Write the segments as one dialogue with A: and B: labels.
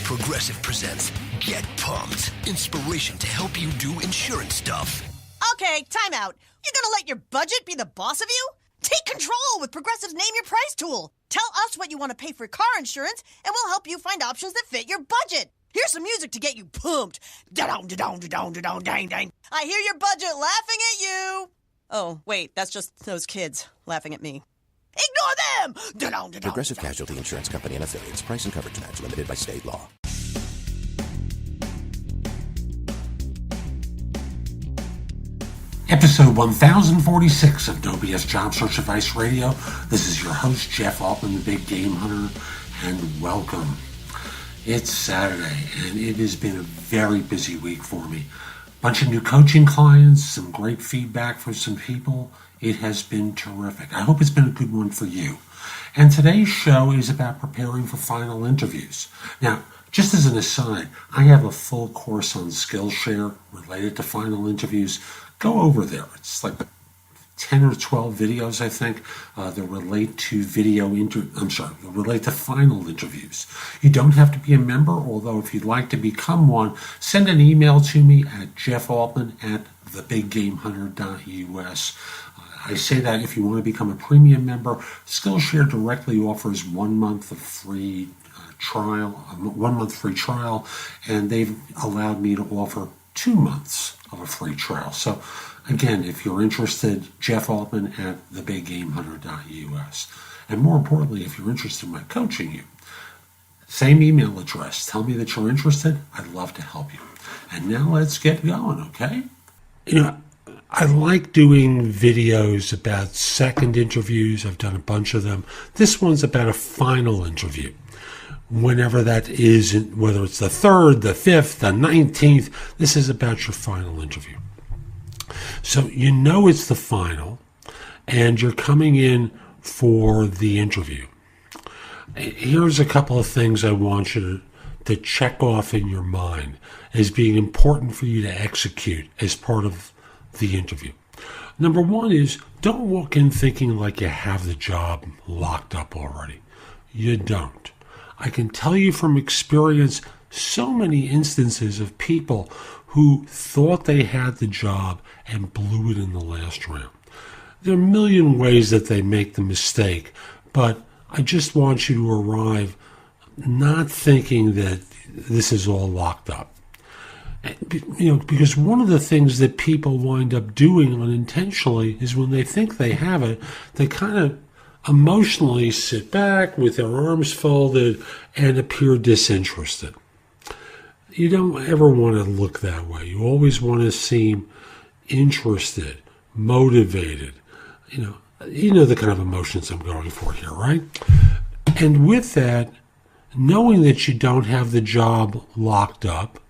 A: Progressive presents Get Pumped. Inspiration to help you do insurance stuff.
B: Okay, time out. You're gonna let your budget be the boss of you? Take control with Progressive's Name Your Price tool. Tell us what you want to pay for car insurance, and we'll help you find options that fit your budget. Here's some music to get you pumped. Da-dong, da-dong, da-dong, da-dong, dang, dang. I hear your budget laughing at you. Oh, wait, that's just those kids laughing at me. Ignore them! Da-dong, da-dong,
C: Progressive Casualty Insurance Company and Affiliates. Price and coverage match limited by state law.
D: Episode 1046 of WS Job Search Advice Radio. This is your host, Jeff Altman, the Big Game Hunter, and welcome. It's Saturday, and it has been a very busy week for me. Bunch of new coaching clients, some great feedback from some people. It has been terrific. I hope it's been a good one for you. And today's show is about preparing for final interviews. Now, just as an aside, I have a full course on Skillshare related to final interviews. Go over there. It's like 10 or 12 videos, I think, that relate to relate to final interviews. You don't have to be a member, although if you'd like to become one, send an email to me at jeffaltman@thebiggamehunter.us. I say that if you want to become a premium member, Skillshare directly offers 1 month of free trial, and they've allowed me to offer 2 months of a free trial. So again, if you're interested, Jeff Altman at thebiggamehunter.us. And more importantly, if you're interested in my coaching you, same email address. Tell me that you're interested. I'd love to help you. And now let's get going, okay? I like doing videos about second interviews. I've done a bunch of them. This one's about a final interview. Whenever that is, whether it's the 3rd, the 5th, the 19th, this is about your final interview. So you know it's the final, and you're coming in for the interview. Here's a couple of things I want you to check off in your mind as being important for you to execute as part of the interview. Number one is, don't walk in thinking like you have the job locked up already. You don't. I can tell you from experience so many instances of people who thought they had the job and blew it in the last round. There are a million ways that they make the mistake, but I just want you to arrive not thinking that this is all locked up. Because one of the things that people wind up doing unintentionally is when they think they have it, they kind of emotionally sit back with their arms folded and appear disinterested. You don't ever want to look that way. You always want to seem interested, motivated. You know the kind of emotions I'm going for here, right? And with that, knowing that you don't have the job locked up,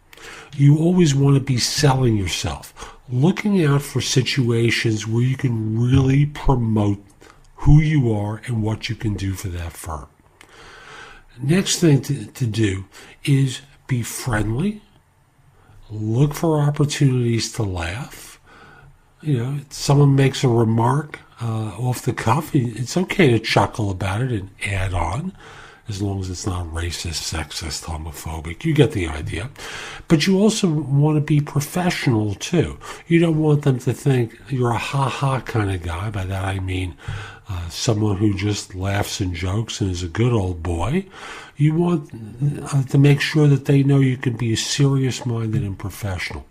D: you always want to be selling yourself, looking out for situations where you can really promote who you are and what you can do for that firm. Next thing to do is be friendly, look for opportunities to laugh. Someone makes a remark off the cuff, it's okay to chuckle about it and add on, as long as it's not racist, sexist, homophobic. You get the idea. But you also want to be professional, too. You don't want them to think you're a ha-ha kind of guy. By that I mean someone who just laughs and jokes and is a good old boy. You want to make sure that they know you can be serious-minded and professional.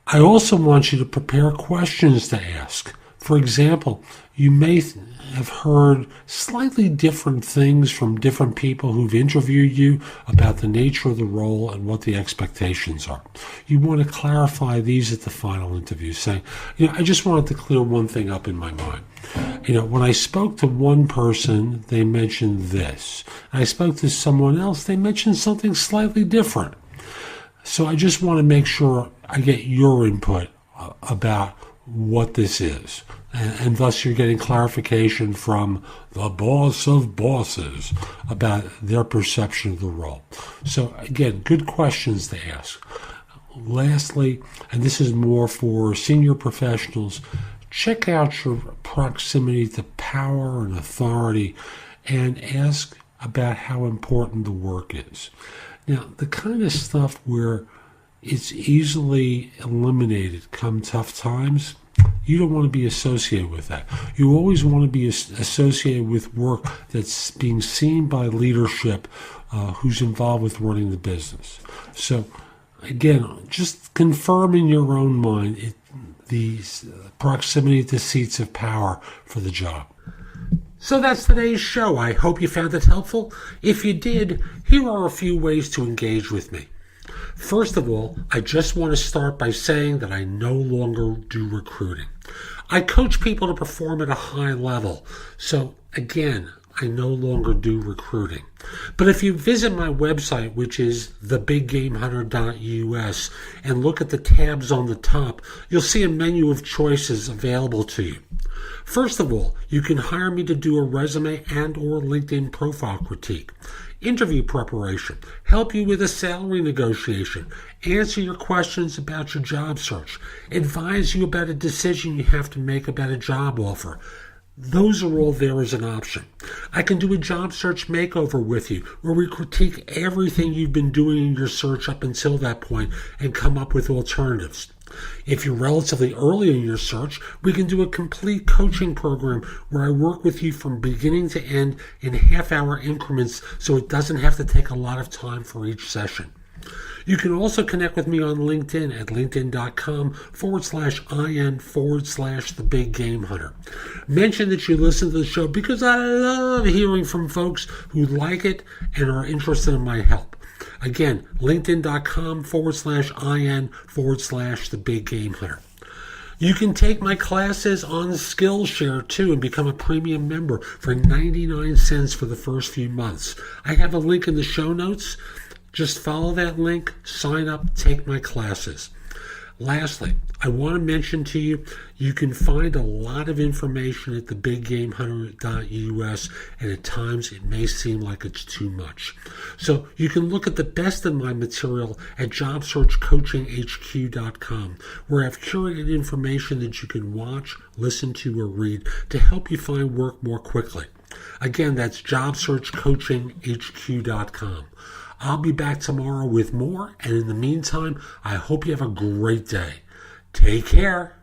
D: I also want you to prepare questions to ask. For example, you may have heard slightly different things from different people who've interviewed you about the nature of the role and what the expectations are. You want to clarify these at the final interview, saying, I just wanted to clear one thing up in my mind. When I spoke to one person, they mentioned this. I spoke to someone else, they mentioned something slightly different. So I just want to make sure I get your input about what this is. And thus you're getting clarification from the boss of bosses about their perception of the role. So again, good questions to ask. Lastly, and this is more for senior professionals, check out your proximity to power and authority and ask about how important the work is. Now, the kind of stuff where it's easily eliminated come tough times, you don't want to be associated with that. You always want to be associated with work that's being seen by leadership who's involved with running the business. So, again, just confirm in your own mind the proximity to seats of power for the job. So that's today's show. I hope you found it helpful. If you did, here are a few ways to engage with me. First of all, I just want to start by saying that I no longer do recruiting. I coach people to perform at a high level. So again, I no longer do recruiting. But if you visit my website, which is thebiggamehunter.us, and look at the tabs on the top, you'll see a menu of choices available to you. First of all, you can hire me to do a resume and or LinkedIn profile critique, interview preparation, help you with a salary negotiation, answer your questions about your job search, advise you about a decision you have to make about a job offer. Those are all there as an option. I can do a job search makeover with you where we critique everything you've been doing in your search up until that point and come up with alternatives. If you're relatively early in your search, we can do a complete coaching program where I work with you from beginning to end in half-hour increments so it doesn't have to take a lot of time for each session. You can also connect with me on LinkedIn at linkedin.com/IN/The Big Game Hunter. Mention that you listen to the show because I love hearing from folks who like it and are interested in my help. Again, linkedin.com/IN/The Big Game Hunter. You can take my classes on Skillshare too and become a premium member for 99 cents for the first few months. I have a link in the show notes. Just follow that link, sign up, take my classes. Lastly, I want to mention to you, you can find a lot of information at thebiggamehunter.us, and at times it may seem like it's too much. So you can look at the best of my material at jobsearchcoachinghq.com, where I've curated information that you can watch, listen to, or read to help you find work more quickly. Again, that's jobsearchcoachinghq.com. I'll be back tomorrow with more, and in the meantime, I hope you have a great day. Take care.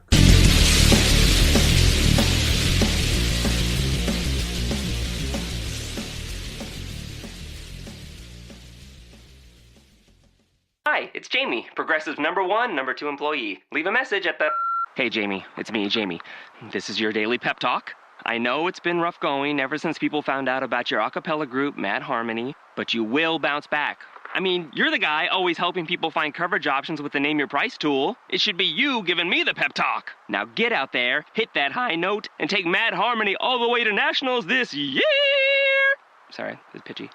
E: Hi, it's Jamie, Progressive #1, #2 employee. Leave a message at the... Hey, Jamie, it's me, Jamie. This is your daily pep talk. I know it's been rough going ever since people found out about your a cappella group, Mad Harmony, but you will bounce back. I mean, you're the guy always helping people find coverage options with the Name Your Price tool. It should be you giving me the pep talk. Now get out there, hit that high note, and take Mad Harmony all the way to nationals this year! Sorry, it's pitchy.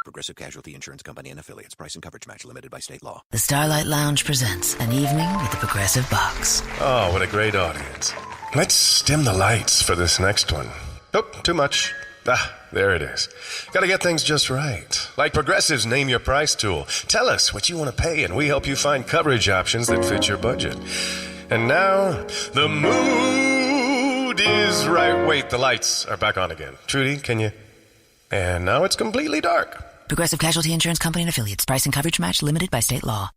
C: Progressive Casualty Insurance Company and Affiliates. Price and coverage match limited by state law.
F: The Starlight Lounge presents an evening with the Progressive Box.
G: Oh, what a great audience. Let's dim the lights for this next one. Nope, too much. There it is. Gotta get things just right. Like Progressive's Name Your Price tool. Tell us what you want to pay and we help you find coverage options that fit your budget. And now, the mood is right. Wait, the lights are back on again. Trudy, can you? And now it's completely dark.
F: Progressive Casualty Insurance Company and Affiliates. Price and coverage match limited by state law.